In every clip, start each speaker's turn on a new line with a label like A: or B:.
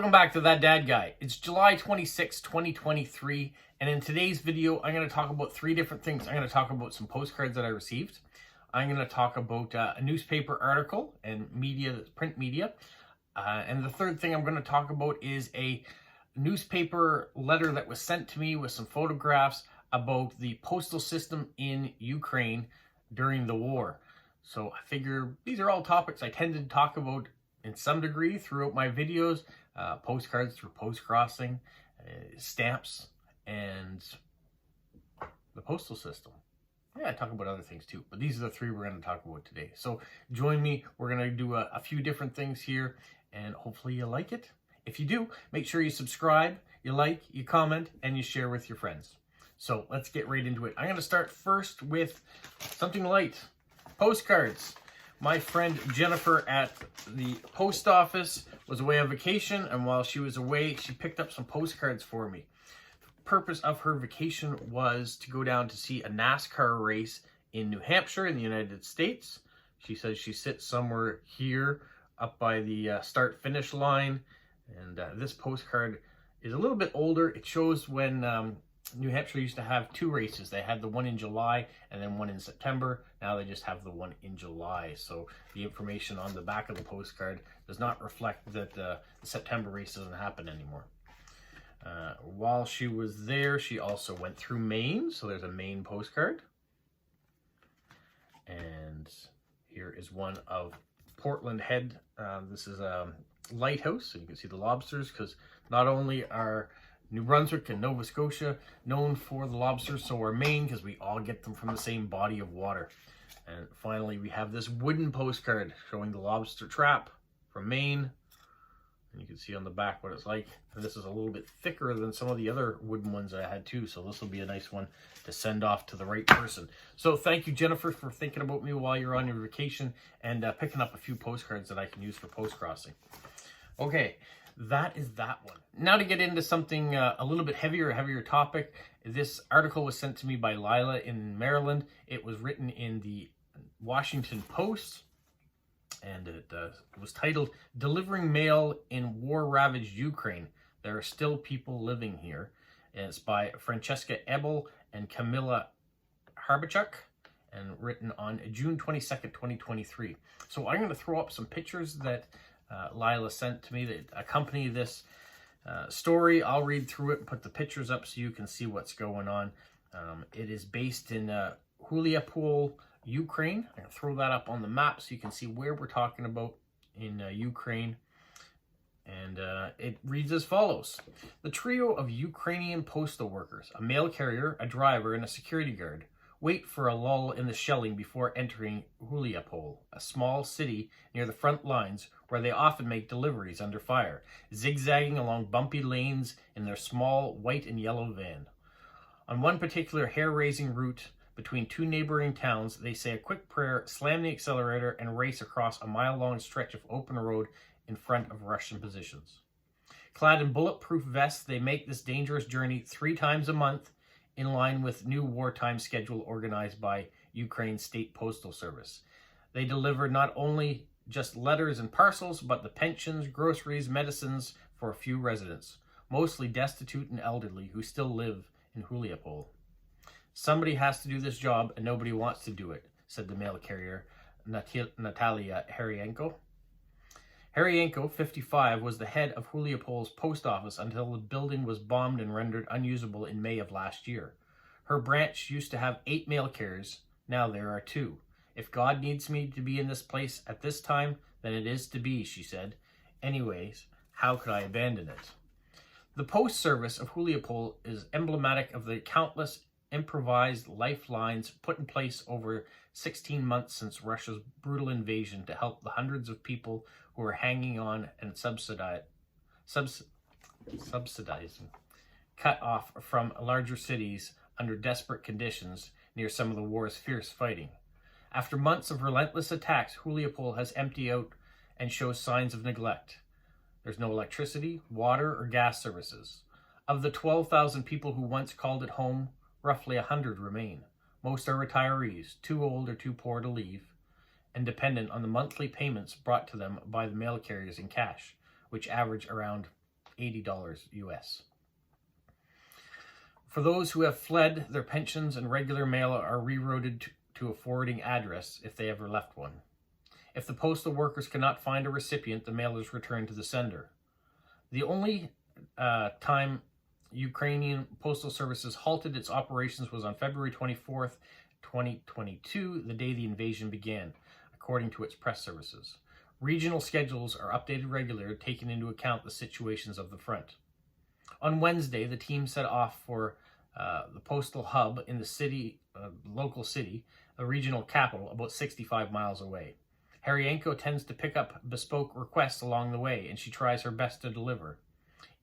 A: Welcome back to That Dad Guy. It's July 26, 2023, and in today's video, I'm going to talk about three different things. I'm going to talk about some postcards that I received. I'm going to talk about a newspaper article and media, print media. And the third thing I'm going to talk about is a newspaper letter that was sent to me with some photographs about the postal system in Ukraine during the war. So I figure these are all topics I tend to talk about in some degree throughout my videos. Postcards through post crossing, stamps, and the postal system. Yeah, I talk about other things too, but these are the three we're going to talk about today. So join me. We're going to do a few different things here, and hopefully you like it. If you do, make sure you subscribe, you like, you comment, and you share with your friends. So let's get right into it. I'm going to start first with something light. Postcards. My friend Jennifer at the post office was away on vacation, and while she was away, she picked up some postcards for me. The purpose of her vacation was to go down to see a NASCAR race in New Hampshire in the United States. She says she sits somewhere here up by the start-finish line, and this postcard is a little bit older. It shows when New Hampshire used to have two races. They had the one in July and then one in September. Now they just have the one in July. So the information on the back of the postcard does not reflect that the September race doesn't happen anymore. While she was there, she also went through Maine. So there's a Maine postcard. And here is one of Portland Head. This is a lighthouse, so you can see the lobsters, because not only are New Brunswick and Nova Scotia known for the lobsters, so are Maine, because we all get them from the same body of water. And finally, we have this wooden postcard showing the lobster trap from Maine. And you can see on the back what it's like. And this is a little bit thicker than some of the other wooden ones I had too, so this will be a nice one to send off to the right person. So thank you, Jennifer, for thinking about me while you're on your vacation and picking up a few postcards that I can use for post-crossing. Okay. That is that one. Now to get into something a little bit heavier topic. This article was sent to me by Lila in Maryland. It was written in the Washington Post, and it was titled, "Delivering Mail in War-Ravaged Ukraine. There are still people living here." And it's by Francesca Ebel and Camilla Harbachuk, and written on June 22nd, 2023. So I'm going to throw up some pictures that Lila sent to me that accompany this story. I'll read through it and put the pictures up so you can see what's going on. It is based in Huliapol, Ukraine. I'm going to throw that up on the map so you can see where we're talking about in Ukraine. And it reads as follows. The trio of Ukrainian postal workers, a mail carrier, a driver, and a security guard, wait for a lull in the shelling before entering Huliapol, a small city near the front lines where they often make deliveries under fire, zigzagging along bumpy lanes in their small white and yellow van. On one particular hair-raising route between two neighboring towns, they say a quick prayer, slam the accelerator, and race across a mile-long stretch of open road in front of Russian positions. Clad in bulletproof vests, they make this dangerous journey 3 times a month, in line with new wartime schedule organized by Ukraine's state postal service. They deliver not only just letters and parcels, but the pensions, groceries, medicines for a few residents, mostly destitute and elderly, who still live in Huliapol. Somebody has to do this job, and nobody wants to do it, said the mail carrier, Natalia Haryenko. Haryenko, 55, was the head of Huliapol's post office until the building was bombed and rendered unusable in May of last year. Her branch used to have 8 mail carriers. Now there are 2. If God needs me to be in this place at this time, then it is to be, she said. Anyways, how could I abandon it? The post service of Huliapol is emblematic of the countless improvised lifelines put in place over 16 months since Russia's brutal invasion to help the hundreds of people who are hanging on and subsidizing, cut off from larger cities under desperate conditions near some of the war's fierce fighting. After months of relentless attacks, Huliapol has emptied out and shows signs of neglect. There's no electricity, water, or gas services. Of the 12,000 people who once called it home, roughly 100 remain. Most are retirees, too old or too poor to leave, and dependent on the monthly payments brought to them by the mail carriers in cash, which average around $80 US. For those who have fled, their pensions and regular mail are rerouted to a forwarding address if they ever left one. If the postal workers cannot find a recipient, the mail is returned to the sender. The only time Ukrainian Postal Services halted its operations was on February 24th, 2022, the day the invasion began, according to its press services. Regional schedules are updated regularly, taking into account the situations of the front. On Wednesday, the team set off for the postal hub in the city, local city, the regional capital, about 65 miles away. Haryenko tends to pick up bespoke requests along the way, and she tries her best to deliver.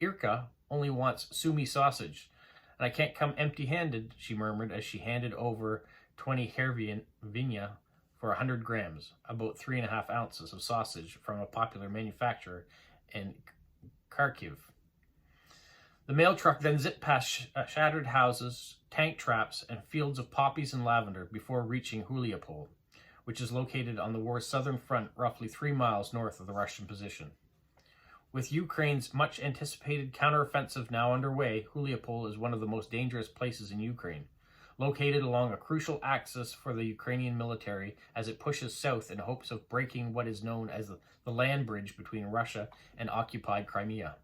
A: Irka only wants sumi sausage, and I can't come empty-handed, she murmured as she handed over 20 hervinya for 100 grams, about 3.5 ounces of sausage from a popular manufacturer in Kharkiv. The mail truck then zipped past shattered houses, tank traps, and fields of poppies and lavender before reaching Huliapol, which is located on the war's southern front, roughly 3 miles north of the Russian position. With Ukraine's much-anticipated counteroffensive now underway, Huliapol is one of the most dangerous places in Ukraine, located along a crucial axis for the Ukrainian military as it pushes south in hopes of breaking what is known as the land bridge between Russia and occupied Crimea.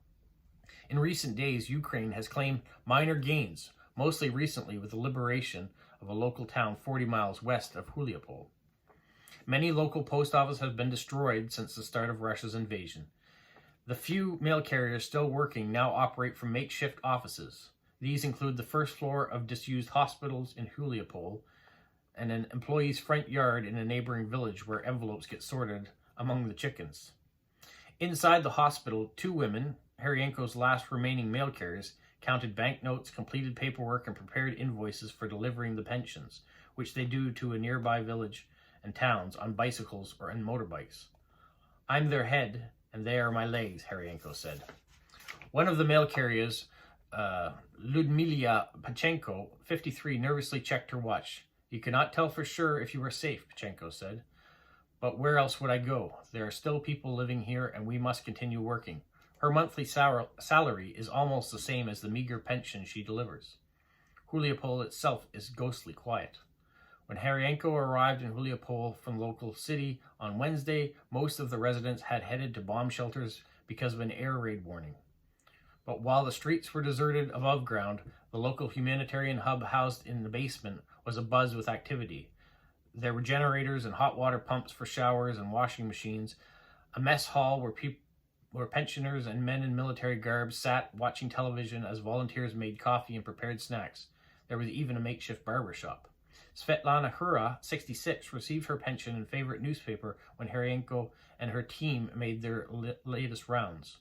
A: In recent days, Ukraine has claimed minor gains, mostly recently with the liberation of a local town 40 miles west of Huliapol. Many local post offices have been destroyed since the start of Russia's invasion. The few mail carriers still working now operate from makeshift offices. These include the first floor of disused hospitals in Huliapol and an employee's front yard in a neighboring village where envelopes get sorted among the chickens. Inside the hospital, 2 women, Haryenko's last remaining mail carriers, counted banknotes, completed paperwork, and prepared invoices for delivering the pensions, which they do to a nearby village and towns on bicycles or in motorbikes. I'm their head, and they are my legs, Haryenko said. One of the mail carriers, Ludmila Pachenko, 53, nervously checked her watch. You cannot tell for sure if you are safe, Pachenko said. But where else would I go? There are still people living here, and we must continue working. Her monthly salary is almost the same as the meager pension she delivers. Huliapol itself is ghostly quiet. When Haryenko arrived in Huliapol from the local city on Wednesday, most of the residents had headed to bomb shelters because of an air raid warning. But while the streets were deserted above ground, the local humanitarian hub housed in the basement was abuzz with activity. There were generators and hot water pumps for showers and washing machines, a mess hall where pensioners and men in military garb sat watching television as volunteers made coffee and prepared snacks. There was even a makeshift barber shop. Svetlana Hura, 66, received her pension and favorite newspaper when Haryenko and her team made their latest rounds.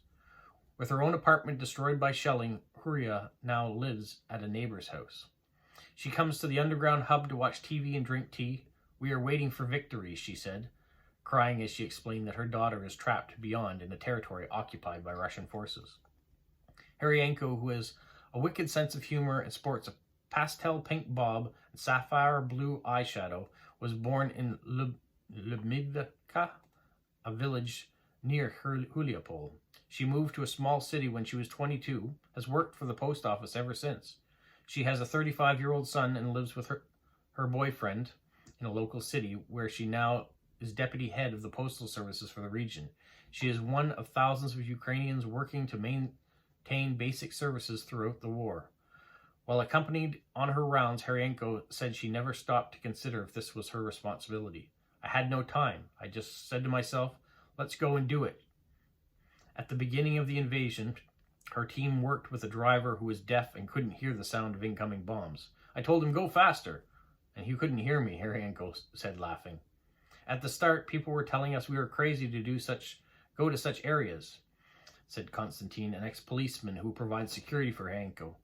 A: With her own apartment destroyed by shelling, Huria now lives at a neighbor's house. She comes to the underground hub to watch TV and drink tea. We are waiting for victory, she said, crying as she explained that her daughter is trapped beyond in a territory occupied by Russian forces. Haryenko, who has a wicked sense of humor and sports a pastel pink bob and sapphire blue eyeshadow, was born in Lyubimivka, a village near Huliapol. She moved to a small city when she was 22, has worked for the post office ever since. She has a 35-year-old son and lives with her boyfriend in a local city where she now is deputy head of the postal services for the region. She is one of thousands of Ukrainians working to maintain basic services throughout the war. While accompanied on her rounds, Haryenko said she never stopped to consider if this was her responsibility. I had no time. I just said to myself, let's go and do it. At the beginning of the invasion, her team worked with a driver who was deaf and couldn't hear the sound of incoming bombs. I told him, go faster, and he couldn't hear me, Haryenko said, laughing. At the start, people were telling us we were crazy to go to such areas, said Konstantin, an ex-policeman who provides security for Haryenko,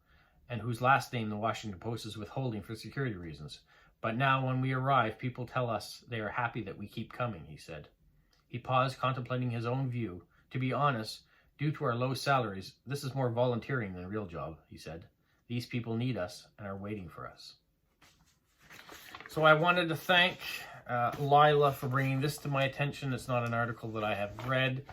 A: and whose last name the Washington Post is withholding for security reasons. But now when we arrive, people tell us they are happy that we keep coming, he said. He paused, contemplating his own view. To be honest, due to our low salaries, this is more volunteering than a real job, he said. These people need us and are waiting for us. So I wanted to thank Lila for bringing this to my attention. It's not an article that I have read.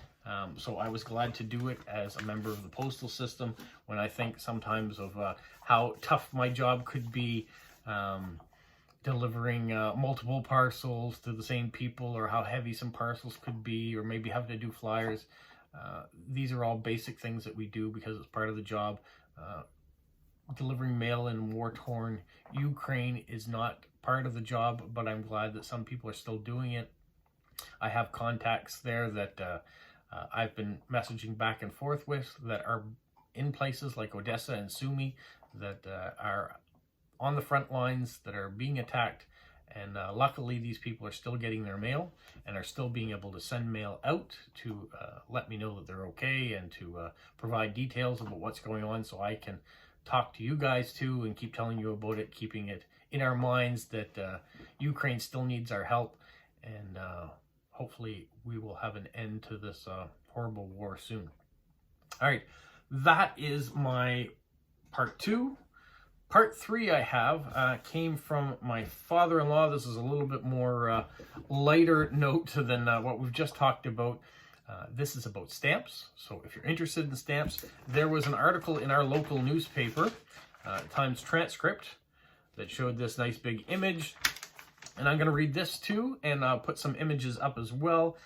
A: So I was glad to do it as a member of the postal system when I think sometimes of how tough my job could be, delivering multiple parcels to the same people, or how heavy some parcels could be, or maybe having to do flyers. These are all basic things that we do because it's part of the job. Delivering mail in war-torn Ukraine is not part of the job, but I'm glad that some people are still doing it. I have contacts there that I've been messaging back and forth with that are in places like Odessa and Sumy that are on the front lines, that are being attacked. And luckily, these people are still getting their mail and are still being able to send mail out to let me know that they're okay, and to provide details about what's going on, so I can talk to you guys too and keep telling you about it, keeping it in our minds that Ukraine still needs our help. And hopefully we will have an end to this horrible war soon. All right, that is my part 2. Part 3 I have came from my father-in-law. This is a little bit more lighter note than what we've just talked about. This is about stamps. So if you're interested in stamps, there was an article in our local newspaper, Times Transcript, that showed this nice big image. And I'm going to read this too, and I'll put some images up as well.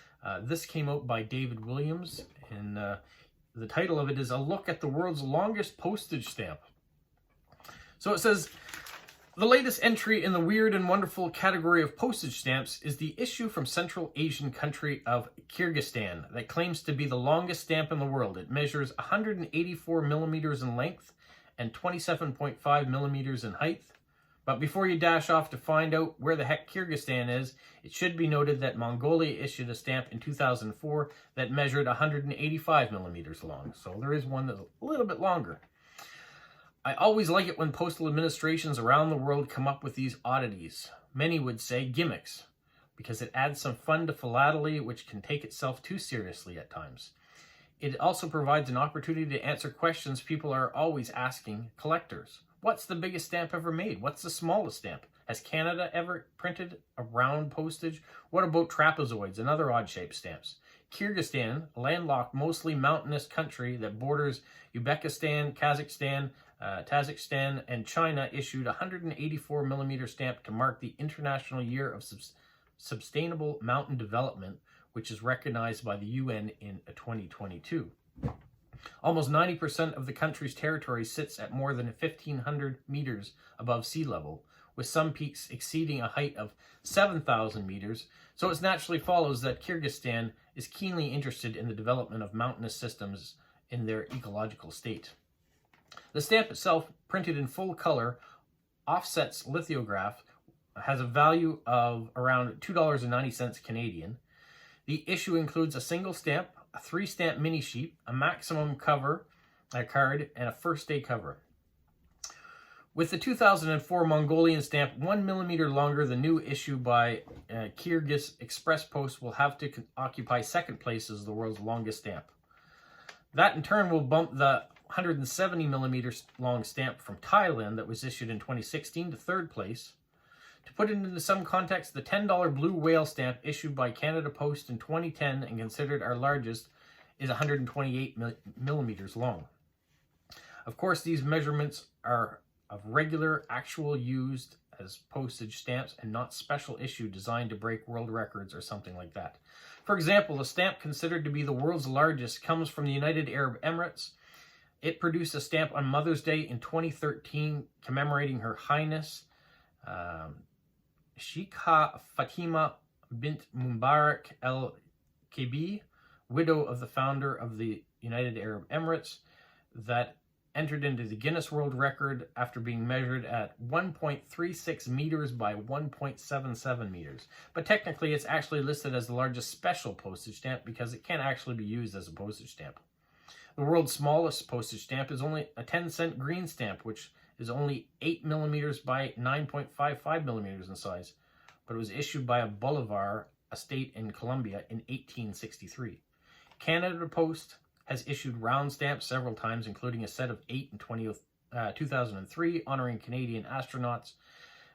A: This came out by David Williams, and the title of it is A Look at the World's Longest Postage Stamp. So it says, the latest entry in the weird and wonderful category of postage stamps is the issue from Central Asian country of Kyrgyzstan that claims to be the longest stamp in the world. It measures 184 millimeters in length and 27.5 millimeters in height. But before you dash off to find out where the heck Kyrgyzstan is, it should be noted that Mongolia issued a stamp in 2004 that measured 185 millimeters long. So there is one that's a little bit longer. I always like it when postal administrations around the world come up with these oddities. Many would say gimmicks, because it adds some fun to philately, which can take itself too seriously at times. It also provides an opportunity to answer questions people are always asking collectors. What's the biggest stamp ever made? What's the smallest stamp? Has Canada ever printed a round postage? What about trapezoids and other odd-shaped stamps? Kyrgyzstan, a landlocked, mostly mountainous country that borders Uzbekistan, Kazakhstan, Tajikistan, and China, issued a 184 millimeter stamp to mark the International Year of Sustainable Mountain Development, which is recognized by the UN in 2022. Almost 90% of the country's territory sits at more than 1,500 meters above sea level, with some peaks exceeding a height of 7,000 meters, so it naturally follows that Kyrgyzstan is keenly interested in the development of mountainous systems in their ecological state. The stamp itself, printed in full color, offsets lithograph, has a value of around $2.90 Canadian. The issue includes a single stamp, a 3-stamp mini sheet, a maximum cover, a card, and a first day cover. With the 2004 Mongolian stamp 1 millimeter longer, the new issue by Kyrgyz Express Post will have to occupy second place as the world's longest stamp. That in turn will bump the 170 millimeter long stamp from Thailand that was issued in 2016 to third place. To put it into some context, the $10 blue whale stamp issued by Canada Post in 2010 and considered our largest is 128 millimeters long. Of course, these measurements are of regular, actual used as postage stamps and not special issue designed to break world records or something like that. For example, the stamp considered to be the world's largest comes from the United Arab Emirates. It produced a stamp on Mother's Day in 2013 commemorating Her Highness Sheikha Fatima bint Mubarak El Kebbi, widow of the founder of the United Arab Emirates, that entered into the Guinness World Record after being measured at 1.36 meters by 1.77 meters. But technically, it's actually listed as the largest special postage stamp because it can't actually be used as a postage stamp. The world's smallest postage stamp is only a 10-cent green stamp, which is only 8 millimeters by 9.55 millimeters in size, but it was issued by a Bolivar estate in Colombia in 1863. Canada Post has issued round stamps several times, including a set of 8 in 2003, honoring Canadian astronauts,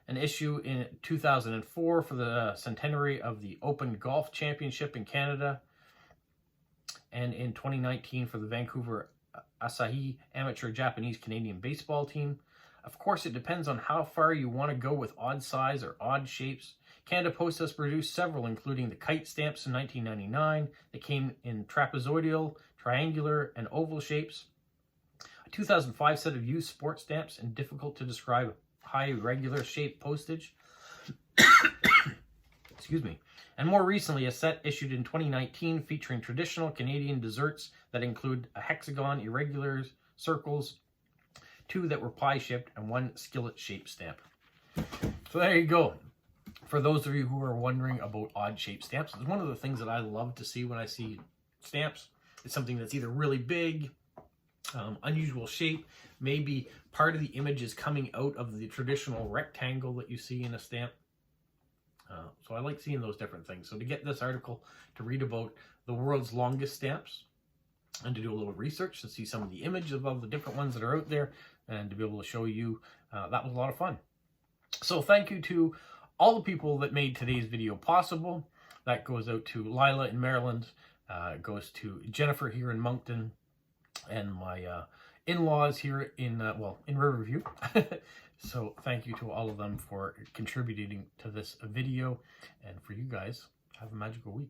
A: an issue in 2004 for the centenary of the Open Golf Championship in Canada, and in 2019 for the Vancouver Asahi Amateur Japanese Canadian baseball team. Of course, it depends on how far you want to go with odd size or odd shapes. Canada Post has produced several, including the kite stamps in 1999 that came in trapezoidal, triangular, and oval shapes. A 2005 set of used sports stamps and difficult to describe high regular shape postage. Excuse me. And more recently, a set issued in 2019 featuring traditional Canadian desserts that include a hexagon, irregulars, circles, 2 that were pie-shaped, and 1 skillet-shaped stamp. So there you go. For those of you who are wondering about odd-shaped stamps, it's one of the things that I love to see when I see stamps. It's something that's either really big, unusual shape, maybe part of the image is coming out of the traditional rectangle that you see in a stamp. So I like seeing those different things. So to get this article, to read about the world's longest stamps, and to do a little research to see some of the images of all the different ones that are out there, and to be able to show you, that was a lot of fun. So thank you to all the people that made today's video possible. That goes out to Lila in Maryland, goes to Jennifer here in Moncton, and my in-laws here in Riverview. So thank you to all of them for contributing to this video, and for you guys, have a magical week.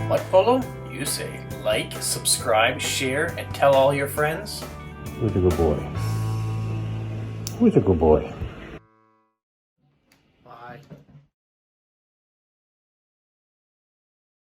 A: What, Polo? You say like, subscribe, share, and tell all your friends?
B: Who's a good boy? Who's a good boy?